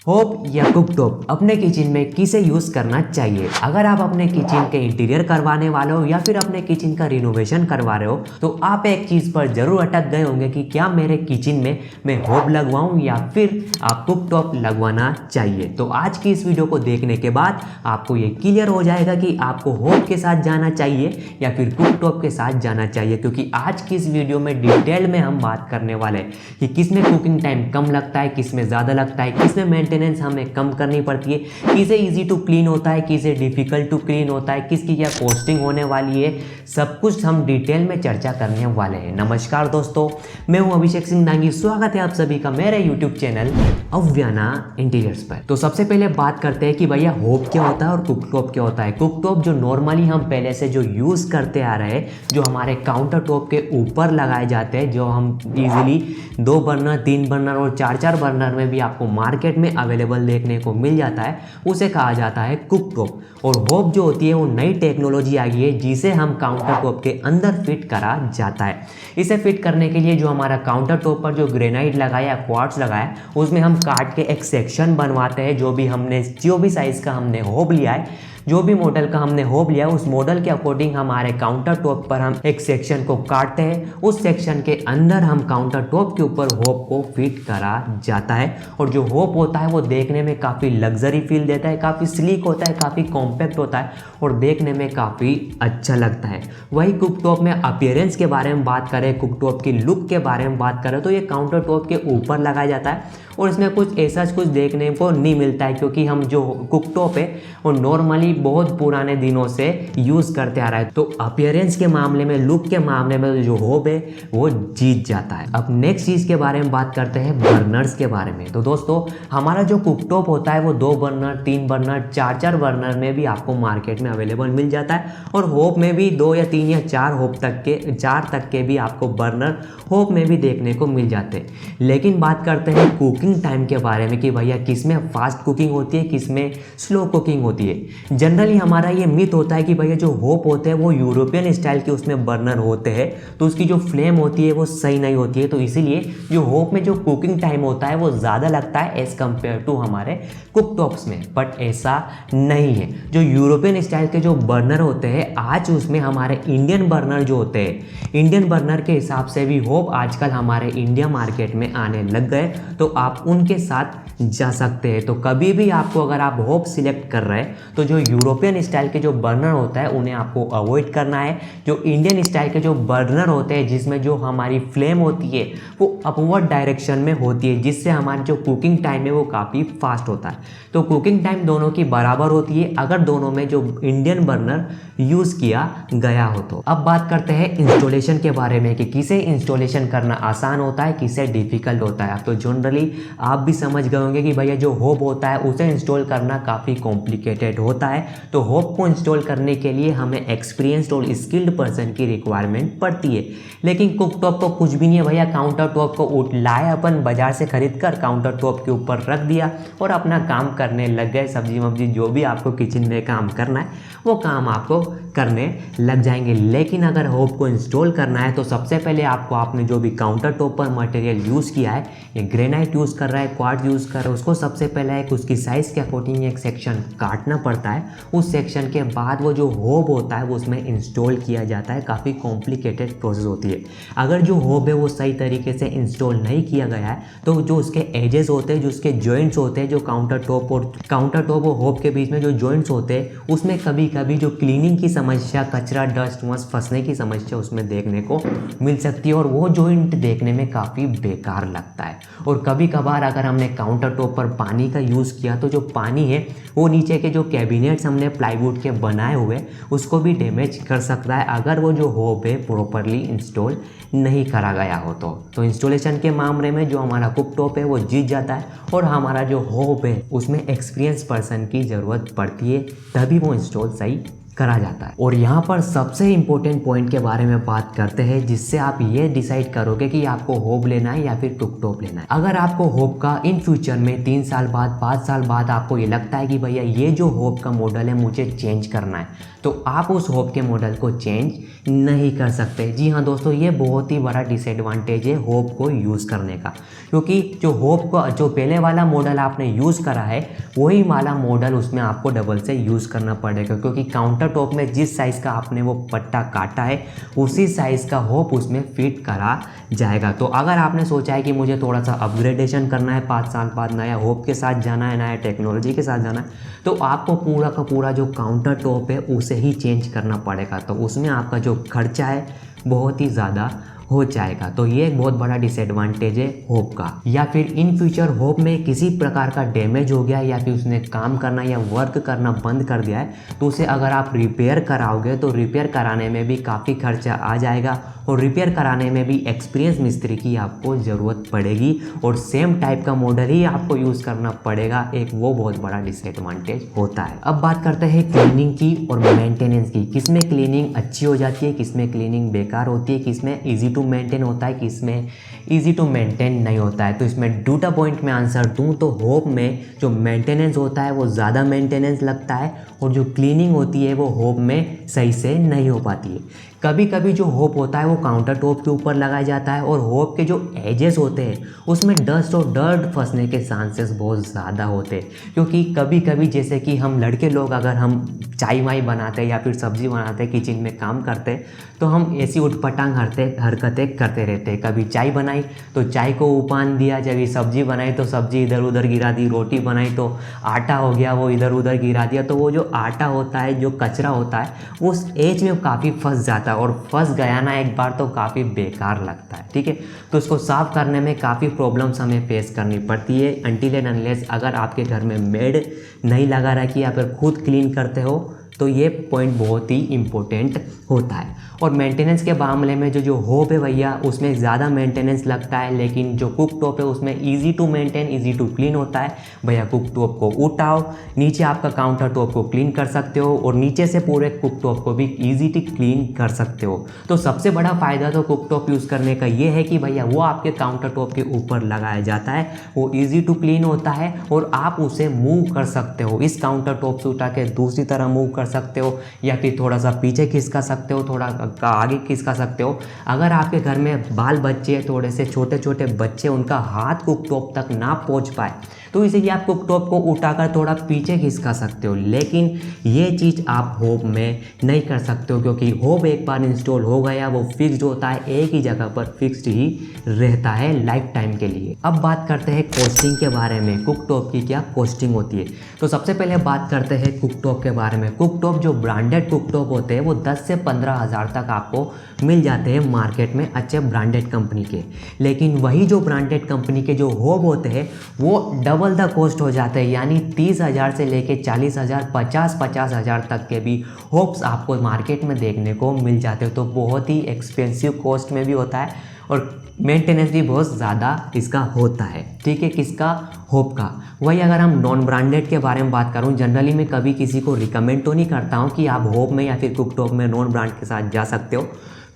होब या कुकटॉप अपने किचन में किसे यूज़ करना चाहिए। अगर आप अपने किचन के इंटीरियर करवाने वाले हो या फिर अपने किचन का रिनोवेशन करवा रहे हो तो आप एक चीज़ पर ज़रूर अटक गए होंगे कि क्या मेरे किचन में मैं होब लगवाऊं या फिर आप कुकटॉप लगवाना चाहिए। तो आज की इस वीडियो को देखने के बाद आपको ये क्लियर हो जाएगा कि आपको होब के साथ जाना चाहिए या फिर कुकटॉप के साथ जाना चाहिए, क्योंकि आज की इस वीडियो में डिटेल में हम बात करने वाले हैं कि किस में कुकिंग टाइम कम लगता है, किस में ज़्यादा लगता है, किस में मेंटेनेंस हमें कम करनी पड़ती है, किसे इजी टू क्लीन होता है, किसे डिफिकल्ट टू क्लीन होता है, किसकी क्या कॉस्टिंग होने वाली है, सब कुछ हम डिटेल में चर्चा करने वाले हैं। नमस्कार दोस्तों, मैं हूं अभिषेक सिंह नांगी। स्वागत है आप सभी का मेरे यूट्यूब चैनल अव्याना इंटीरियर्स पर। तो सबसे पहले बात करते हैं कि भैया होब क्या होता है और कुकटॉप क्या होता है। कुकटॉप जो नॉर्मली हम पहले से जो यूज़ करते आ रहे हैं, जो हमारे काउंटर टॉप के ऊपर लगाए जाते हैं, जो हम इजीली 2 बर्नर, 3 बर्नर और 4 बर्नर में भी आपको मार्केट में अवेलेबल देखने को मिल जाता है, उसे कहा जाता है कुकटॉप। और होब जो होती है वो नई टेक्नोलॉजी आ गई है जिसे हम काउंटर टॉप के अंदर फिट करा जाता है। इसे फिट करने के लिए जो हमारा काउंटर टॉप पर जो ग्रेनाइट लगाया, क्वार्ट्ज लगाया, उसमें हम काट के एक सेक्शन बनवाते हैं। जो भी साइज़ का हमने होब लिया है, जो भी मॉडल का हमने होब लिया, उस मॉडल के अकॉर्डिंग हमारे काउंटर टॉप पर हम एक सेक्शन को काटते हैं। उस सेक्शन के अंदर हम काउंटर टॉप के ऊपर होब को फिट करा जाता है। और जो होब होता है वो देखने में काफ़ी लग्जरी फील देता है, काफ़ी स्लीक होता है, काफ़ी कॉम्पैक्ट होता है और देखने में काफ़ी अच्छा लगता है। वही कुकटॉप में अपीयरेंस के बारे में बात करें, कुकटॉप की लुक के बारे में बात करें, तो ये काउंटर टॉप के ऊपर लगाया जाता है और इसमें कुछ ऐसा कुछ देखने को नहीं मिलता है, क्योंकि हम जो कुकटॉप है वो नॉर्मली बहुत पुराने दिनों से यूज़ करते आ रहा है। तो अपीयरेंस के मामले में, लुक के मामले में जो होब है वो जीत जाता है। अब नेक्स्ट चीज़ के बारे में बात करते हैं बर्नर्स के बारे में। तो दोस्तों, हमारा जो कुकटॉप होता है वो 2 बर्नर, 3 बर्नर, 4 बर्नर में भी आपको मार्केट में अवेलेबल मिल जाता है। और होब में भी 2 या 3 या 4 तक के भी आपको बर्नर होब में भी देखने को मिल जाते हैं। लेकिन बात करते हैं कुकिंग टाइम के बारे में कि भैया किस में फास्ट कुकिंग होती है, किस में स्लो कुकिंग होती है। जनरली हमारा ये मिथ होता है कि भैया जो होब होते हैं वो यूरोपियन स्टाइल के उसमें बर्नर होते हैं, तो उसकी जो फ्लेम होती है वो सही नहीं होती है, तो इसीलिए जो होब में जो कुकिंग टाइम होता है वो ज़्यादा लगता है एज़ कम्पेयर टू हमारे कुकटॉप्स में। बट ऐसा नहीं है। जो यूरोपियन स्टाइल के जो बर्नर होते हैं, आज उसमें हमारे इंडियन बर्नर जो होते हैं, इंडियन बर्नर के हिसाब से भी होब आजकल हमारे इंडिया मार्केट में आने लग गए, तो आप उनके साथ जा सकते हैं। तो कभी भी आपको अगर आप होब सिलेक्ट कर रहे हैं तो जो यूरोपियन स्टाइल के जो बर्नर होता है उन्हें आपको अवॉइड करना है। जो इंडियन स्टाइल के जो बर्नर होते हैं जिसमें जो हमारी फ्लेम होती है वो अपवर्ड डायरेक्शन में होती है, जिससे हमारी जो कुकिंग टाइम है वो काफ़ी फास्ट होता है। तो कुकिंग टाइम दोनों की बराबर होती है अगर दोनों में जो इंडियन बर्नर यूज़ किया गया हो। तो अब बात करते हैं इंस्टॉलेशन के बारे में कि किसे इंस्टॉलेशन करना आसान होता है, किसे डिफिकल्ट होता है। अब तो जनरली आप भी समझ गए होंगे कि भैया जो होब होता है उसे इंस्टॉल करना काफ़ी कॉम्प्लिकेटेड होता है। तो होब को इंस्टॉल करने के लिए हमें एक्सपीरियंस्ड और स्किल्ड पर्सन की रिक्वायरमेंट पड़ती है। लेकिन कुकटॉप तो कुछ भी नहीं है भैया, काउंटर टॉप को लाए अपन बाजार से खरीद कर काउंटर टॉप के ऊपर रख दिया और अपना काम करने लग गए। सब्जी वब्जी जो भी आपको किचन में काम करना है वो काम आपको करने लग जाएंगे। लेकिन अगर होब को इंस्टॉल करना है तो सबसे पहले आपको, आपने जो भी काउंटर टॉप पर मटेरियल यूज़ किया है, ये ग्रेनाइट यूज़ कर रहा है, क्वार्ट्ज यूज़ कर रहा है, उसको सबसे पहले एक उसकी साइज़ के अकॉर्डिंग एक सेक्शन काटना पड़ता है। उस सेक्शन के बाद वो जो होब होता है वो उसमें इंस्टॉल किया जाता है। काफ़ी कॉम्प्लिकेटेड प्रोसेस होती है। अगर जो होब है वो सही तरीके से इंस्टॉल नहीं किया गया है तो जो उसके एजेस होते हैं, जो उसके जॉइंट्स होते हैं, जो काउंटर टॉप और होब के बीच में जो जॉइंट्स होते हैं, उसमें कभी कभी जो क्लीनिंग की समस्या, कचरा, डस्ट वस्ट फंसने की समस्या उसमें देखने को मिल सकती है और वो जॉइंट देखने में काफ़ी बेकार लगता है। और कभी कभार अगर हमने काउंटर टॉप पर पानी का यूज़ किया तो जो पानी है वो नीचे के जो कैबिनेट्स हमने प्लाईवुड के बनाए हुए उसको भी डैमेज कर सकता है, अगर वो जो होब है प्रॉपरली इंस्टॉल नहीं करा गया हो। तो इंस्टॉलेशन के मामले में जो हमारा कुकटॉप है वो जीत जाता है और हमारा जो होब है उसमें एक्सपीरियंस पर्सन की ज़रूरत पड़ती है, तभी वो इंस्टॉल सही करा जाता है। और यहाँ पर सबसे इम्पोर्टेंट पॉइंट के बारे में बात करते हैं जिससे आप ये डिसाइड करोगे कि आपको होब लेना है या फिर कुकटॉप लेना है। अगर आपको होब का इन फ्यूचर में 3 साल बाद 5 साल बाद आपको ये लगता है कि भैया ये जो होब का मॉडल है मुझे चेंज करना है, तो आप उस होब के मॉडल को चेंज नहीं कर सकते। जी हाँ दोस्तों, ये बहुत ही बड़ा डिसएडवांटेज है होब को यूज़ करने का, क्योंकि जो होब को जो पहले वाला मॉडल आपने यूज़ करा है वही वाला मॉडल उसमें आपको डबल से यूज़ करना पड़ेगा, क्योंकि काउंटर टॉप में जिस साइज़ का आपने वो पट्टा काटा है उसी साइज़ का होब उसमें फिट करा जाएगा। तो अगर आपने सोचा है कि मुझे थोड़ा सा अपग्रेडेशन करना है, 5 साल बाद नया होब के साथ जाना है, नया टेक्नोलॉजी के साथ जाना है, तो आपको पूरा का पूरा जो काउंटर टॉप है उसे ही चेंज करना पड़ेगा। तो उसमें आपका जो खर्चा है बहुत ही ज़्यादा हो जाएगा। तो ये एक बहुत बड़ा डिसएडवांटेज है होब का। या फिर इन फ्यूचर होब में किसी प्रकार का डैमेज हो गया या फिर उसने काम करना या वर्क करना बंद कर दिया है, तो उसे अगर आप रिपेयर कराओगे तो रिपेयर कराने में भी काफ़ी खर्चा आ जाएगा, और रिपेयर कराने में भी एक्सपीरियंस मिस्त्री की आपको ज़रूरत पड़ेगी, और सेम टाइप का मॉडल ही आपको यूज़ करना पड़ेगा। एक वो बहुत बड़ा डिसएडवांटेज होता है। अब बात करते हैं क्लीनिंग की और मेंटेनेंस की। किसमें क्लीनिंग अच्छी हो जाती है, किसमें क्लीनिंग बेकार होती है, किसमें ईजी टू मेंटेन होता है, किसमें ईजी टू मेंटेन नहीं होता है। तो इसमें दूटा पॉइंट में आंसर दूं तो होब में जो मेंटेनेंस होता है वो ज़्यादा मेंटेनेंस लगता है, और जो क्लीनिंग होती है वो होब में सही से नहीं हो पाती है। कभी कभी जो होब होता है वो काउंटर टॉप के ऊपर लगाया जाता है, और होब के जो एजेस होते हैं उसमें डस्ट और डर्ट फंसने के चांसेस बहुत ज़्यादा होते हैं, क्योंकि कभी कभी जैसे कि हम लड़के लोग अगर हम चाय वाय बनाते हैं या फिर सब्ज़ी बनाते हैं, किचन में काम करते हैं, तो हम ऐसी उठपटांग हरकतें करते रहते हैं। कभी चाय बनाई तो चाय को उफान दिया, जब ये सब्ज़ी बनाई तो सब्ज़ी इधर उधर गिरा दी, रोटी बनाई तो आटा हो गया वो इधर उधर गिरा दिया। तो वो जो आटा होता है, जो कचरा होता है, वो उस एज में काफ़ी फंस जाता है, और फंस गया ना एक बार तो काफ़ी बेकार लगता है। ठीक है, तो उसको साफ़ करने में काफ़ी प्रॉब्लम्स हमें फेस करनी पड़ती है, अनटिल एंड अनलेस अगर आपके घर में मेड नहीं लगा रखी या फिर खुद क्लीन करते हो, तो ये पॉइंट बहुत ही इम्पोर्टेंट होता है। और मेंटेनेंस के मामले में जो होब है भैया उसमें ज़्यादा मेंटेनेंस लगता है, लेकिन जो कुक टॉप है उसमें easy to maintain, easy to clean होता है। भैया कुक टॉप को उठाओ, नीचे आपका काउंटर टॉप को क्लीन कर सकते हो, और नीचे से पूरे कुक टॉप को भी ईजीली क्लीन कर सकते हो। तो सबसे बड़ा फ़ायदा तो कुक टॉप यूज़ करने का ये है कि भैया वो आपके काउंटर टॉप के ऊपर लगाया जाता है, वो ईजी टू क्लीन होता है, और आप उसे मूव कर सकते हो। इस काउंटर टॉप से उठा के दूसरी तरह मूव कर सकते हो, या फिर थोड़ा सा पीछे खिसका सकते हो, थोड़ा आगे खिसका सकते हो। अगर आपके घर में बाल बच्चे, थोड़े से छोटे छोटे बच्चे, उनका हाथ कुकटॉप तक ना पहुंच पाए, तो इसीलिए आप कुकटॉप को उठाकर थोड़ा पीछे खिसका सकते हो। लेकिन ये चीज़ आप होब में नहीं कर सकते हो, क्योंकि होब एक बार इंस्टॉल हो गया वो फिक्स्ड होता है, एक ही जगह पर फिक्स्ड ही रहता है लाइफ टाइम के लिए। अब बात करते हैं कॉस्टिंग के बारे में, कुकटॉप की क्या कॉस्टिंग होती है। तो सबसे पहले बात करते हैं कुकटॉप के बारे में। कुकटॉप जो ब्रांडेड कुकटॉप होते हैं वो 10 से 15 हज़ार तक आपको मिल जाते हैं मार्केट में, अच्छे ब्रांडेड कंपनी के। लेकिन वही जो ब्रांडेड कंपनी के जो होब होते हैं वो डबल द कॉस्ट हो जाते हैं, यानी 30,000 से लेके 40,000, 50,000 तक के भी होब्स आपको मार्केट में देखने को मिल जाते हैं। तो बहुत ही एक्सपेंसिव कॉस्ट में भी होता है, और मेंटेनेंस भी बहुत ज़्यादा इसका होता है। ठीक है, किसका? होब का। वही अगर हम नॉन ब्रांडेड के बारे में बात करूं, जनरली मैं कभी किसी को रिकमेंड तो नहीं करता हूं कि आप होब में या फिर कुकटॉप में नॉन ब्रांड के साथ जा सकते हो।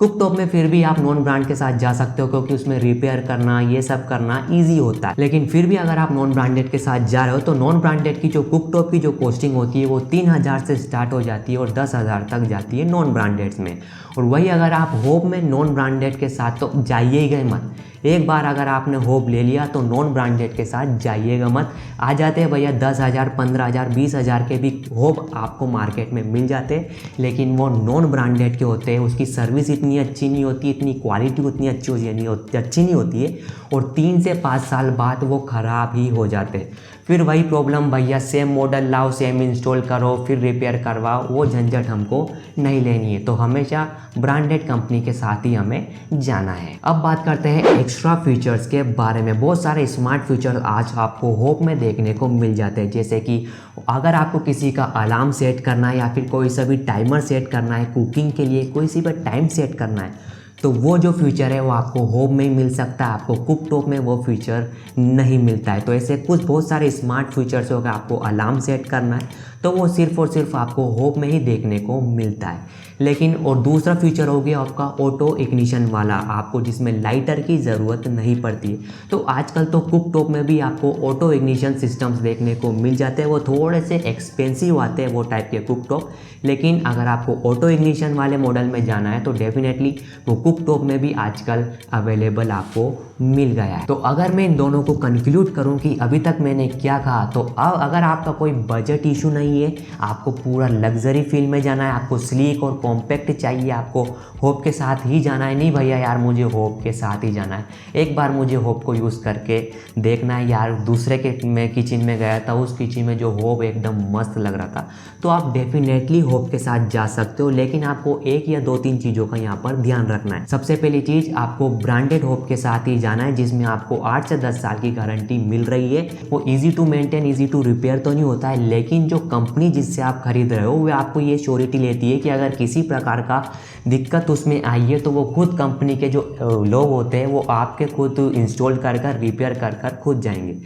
कुकटॉप में फिर भी आप नॉन ब्रांड के साथ जा सकते हो, क्योंकि उसमें रिपेयर करना, ये सब करना ईजी होता है। लेकिन फिर भी अगर आप नॉन ब्रांडेड के साथ जा रहे हो तो नॉन ब्रांडेड की जो कुकटॉप की जो कॉस्टिंग होती है वो 3,000 से स्टार्ट हो जाती है और 10,000 तक जाती है नॉन ब्रांडेड्स में। और वही अगर आप होब में नॉन ब्रांडेड के साथ तो जाइए ही मत। एक बार अगर आपने होब ले लिया तो नॉन ब्रांडेड के साथ जाइएगा मत। आ जाते हैं भैया 10,000, 15,000, 20,000 के भी होब आपको मार्केट में मिल जाते हैं, लेकिन वो नॉन ब्रांडेड के होते हैं। उसकी सर्विस इतनी अच्छी नहीं होती, इतनी क्वालिटी उतनी अच्छी नहीं होती है, और 3 से 5 साल बाद वो ख़राब ही हो जाते हैं। फिर वही प्रॉब्लम भैया, सेम मॉडल लाओ, सेम इंस्टॉल करो, फिर रिपेयर करवाओ, वो झंझट हमको नहीं लेनी है। तो हमेशा ब्रांडेड कंपनी के साथ ही हमें जाना है। अब बात करते हैं एक्स्ट्रा फीचर्स के बारे में। बहुत सारे स्मार्ट फीचर आज आपको होब में देखने को मिल जाते हैं, जैसे कि अगर आपको किसी का अलार्म सेट करना है या फिर कोई सा भी टाइमर सेट करना है, कुकिंग के लिए कोई सी भी टाइम सेट करना है, तो वो जो फीचर है वो आपको होम में ही मिल सकता है, आपको कुकटॉप में वो फीचर नहीं मिलता है। तो ऐसे कुछ बहुत सारे स्मार्ट फीचर्स होगा, आपको अलार्म सेट करना है तो वो सिर्फ और सिर्फ आपको होम में ही देखने को मिलता है। लेकिन और दूसरा फीचर हो गया आपका ऑटो इग्निशन वाला, आपको जिसमें लाइटर की ज़रूरत नहीं पड़ती है। तो आजकल तो कुकटॉप में भी आपको ऑटो इग्निशन सिस्टम्स देखने को मिल जाते हैं, वो थोड़े से एक्सपेंसिव आते हैं वो टाइप के कुकटॉप, लेकिन अगर आपको ऑटो इग्निशन वाले मॉडल में जाना है तो डेफिनेटली वो कुकटॉप में भी आजकल अवेलेबल आपको मिल गया है। तो अगर मैं इन दोनों को कंक्लूड करूं कि अभी तक मैंने क्या कहा, तो अब अगर आपका कोई बजट इशू नहीं है, आपको पूरा लग्जरी फील में जाना है, आपको स्लीक और कॉम्पैक्ट चाहिए, आपको होप के साथ ही जाना है, नहीं भैया यार मुझे होप के साथ ही जाना है, एक बार मुझे होप को यूज़ करके देखना है यार, दूसरे के मैं किचन में गया था उस किचन में जो होप एकदम मस्त लग रहा था, तो आप डेफिनेटली होप के साथ जा सकते हो। लेकिन आपको एक या दो तीन चीज़ों का यहाँ पर ध्यान रखना है। सबसे पहली चीज़, आपको ब्रांडेड होप के साथ ही जाना है जिसमें आपको 8 से 10 साल की गारंटी मिल रही है। वो easy to maintain easy to repair तो नहीं होता है, लेकिन जो कंपनी जिससे आप खरीद रहे हो वो आपको ये श्योरिटी लेती है कि अगर किसी प्रकार का दिक्कत उसमें आई है तो वो खुद कंपनी के जो लोग होते हैं वो आपके खुद इंस्टॉल कर रिपेयर कर खुद जाएंगे।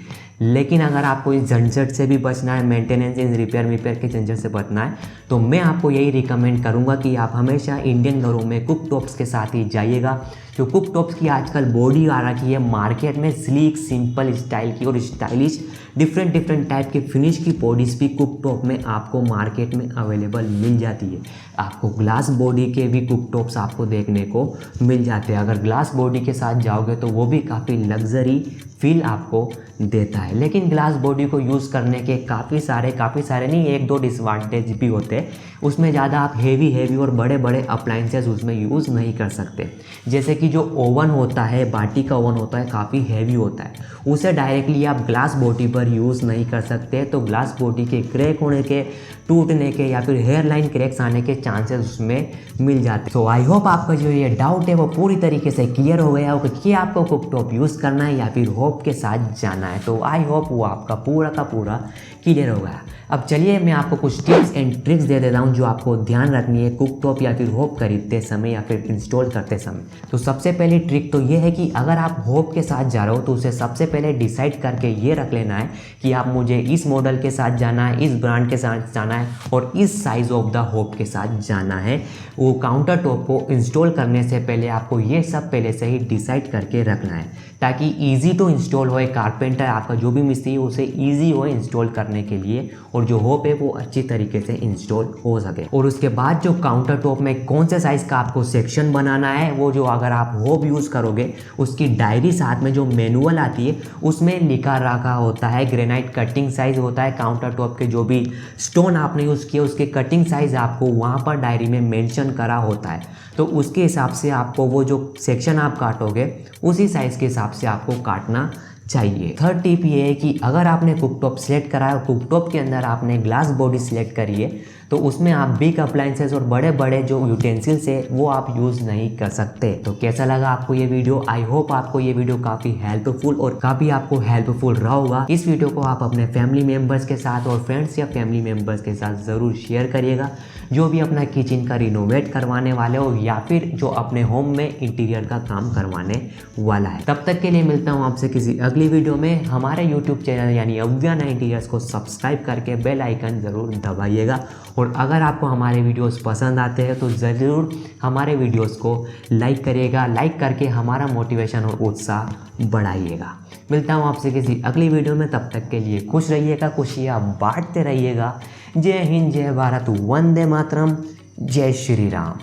लेकिन अगर आपको इस झंझट से भी बचना है, मेंटेनेंस इन रिपेयर के झंझट से बचना है, तो मैं आपको यही रिकमेंड करूंगा कि आप हमेशा इंडियन घरों में कुकटॉप्स के साथ ही जाइएगा। जो कुकटॉप्स की आजकल बॉडी आ रखी है मार्केट में, स्लीक सिंपल स्टाइल की और स्टाइलिश डिफरेंट टाइप के फिनिश की बॉडीज़ भी कुकटॉप में आपको मार्केट में अवेलेबल मिल जाती है। आपको ग्लास बॉडी के भी कुकटॉप्स आपको देखने को मिल जाते हैं। अगर ग्लास बॉडी के साथ जाओगे तो वो भी काफ़ी लग्जरी फील आपको देता है। लेकिन ग्लास बॉडी को यूज़ करने के काफ़ी सारे नहीं, एक दो डिसएडवांटेज भी होते हैं। उसमें ज़्यादा आप हेवी और बड़े अप्लाइंसेस उसमें यूज़ नहीं कर सकते। जैसे कि जो ओवन होता है, बाटी का ओवन होता है, काफ़ी हैवी होता है, उसे डायरेक्टली आप ग्लास बॉडी पर यूज़ नहीं कर सकते। तो ग्लास बॉडी के क्रैक होने के, टूटने के या फिर हेयर लाइन क्रैक्स आने के चांसेस उसमें मिल जाते हैं। तो आई होप आपका जो ये डाउट है वो पूरी तरीके से क्लियर हो गया होगा कि आपको कुकटॉप यूज़ करना है या फिर होप के साथ जाना है। तो आई होप वो आपका पूरा का पूरा क्लियर हो गया। अब चलिए मैं आपको कुछ टिप्स एंड ट्रिक्स दे देता हूँ जो आपको ध्यान रखनी है कुकटॉप या फिर होप खरीदते समय या फिर इंस्टॉल करते समय। तो सबसे पहली ट्रिक तो ये है कि अगर आप होप के साथ जा रहे हो तो उसे सबसे पहले डिसाइड करके ये रख लेना है कि आप मुझे इस मॉडल के साथ जाना है, इस ब्रांड के साथ जाना है और इस साइज ऑफ द होप के साथ जाना है। वो काउंटर टॉप को इंस्टॉल करने से पहले आपको ये सब पहले से ही डिसाइड करके रखना है ताकि ईजी टू इंस्टॉल हो, कारपेंटर आपका जो भी मिस्त्री है उसे ईजी हो इंस्टॉल करने के लिए और जो होप है वो अच्छी तरीके से इंस्टॉल हो सके। और उसके बाद जो काउंटर टॉप में कौन से साइज़ का आपको सेक्शन बनाना है, वो जो अगर आप होप यूज़ करोगे उसकी डायरी साथ में जो मैनुअल आती है उसमें लिखा रखा होता है। ग्रेनाइट कटिंग साइज़ होता है, काउंटर टॉप के जो भी स्टोन आपने यूज़ किए उसके कटिंग साइज़ आपको वहाँ पर डायरी में मेंशन करा होता है। तो उसके हिसाब से आपको वो जो सेक्शन आप काटोगे उसी साइज़ के हिसाब से आपको काटना चाहिए। थर्ड टिप ये है कि अगर आपने कुकटॉप सेलेक्ट करा है और कुकटॉप के अंदर आपने ग्लास बॉडी सेलेक्ट करी है तो उसमें आप बिग अप्लायंसेस और बड़े जो यूटेंसिल्स है वो आप यूज़ नहीं कर सकते। तो कैसा लगा आपको ये वीडियो? आई होप आपको ये वीडियो काफ़ी हेल्पफुल और काफ़ी आपको हेल्पफुल रहा होगा। इस वीडियो को आप अपने फैमिली मेम्बर्स के साथ और फ्रेंड्स या फैमिली मेम्बर्स के साथ ज़रूर शेयर करिएगा जो भी अपना किचन का रिनोवेट करवाने वाले हो या फिर जो अपने होम में इंटीरियर का काम करवाने वाला है। तब तक के लिए मिलता हूँ आपसे किसी अगली वीडियो में। हमारे यूट्यूब चैनल यानी अव्याना इंटीरियर्स को सब्सक्राइब करके बेल आइकन ज़रूर दबाइएगा और अगर आपको हमारे वीडियोस पसंद आते हैं तो ज़रूर हमारे वीडियोस को लाइक करिएगा। लाइक करके हमारा मोटिवेशन और उत्साह बढ़ाइएगा। मिलता हूँ आपसे किसी अगली वीडियो में, तब तक के लिए खुश रहिएगा, खुशियाँ बांटते रहिएगा। जय हिंद, जय भारत, वंदे मातरम, जय श्री राम।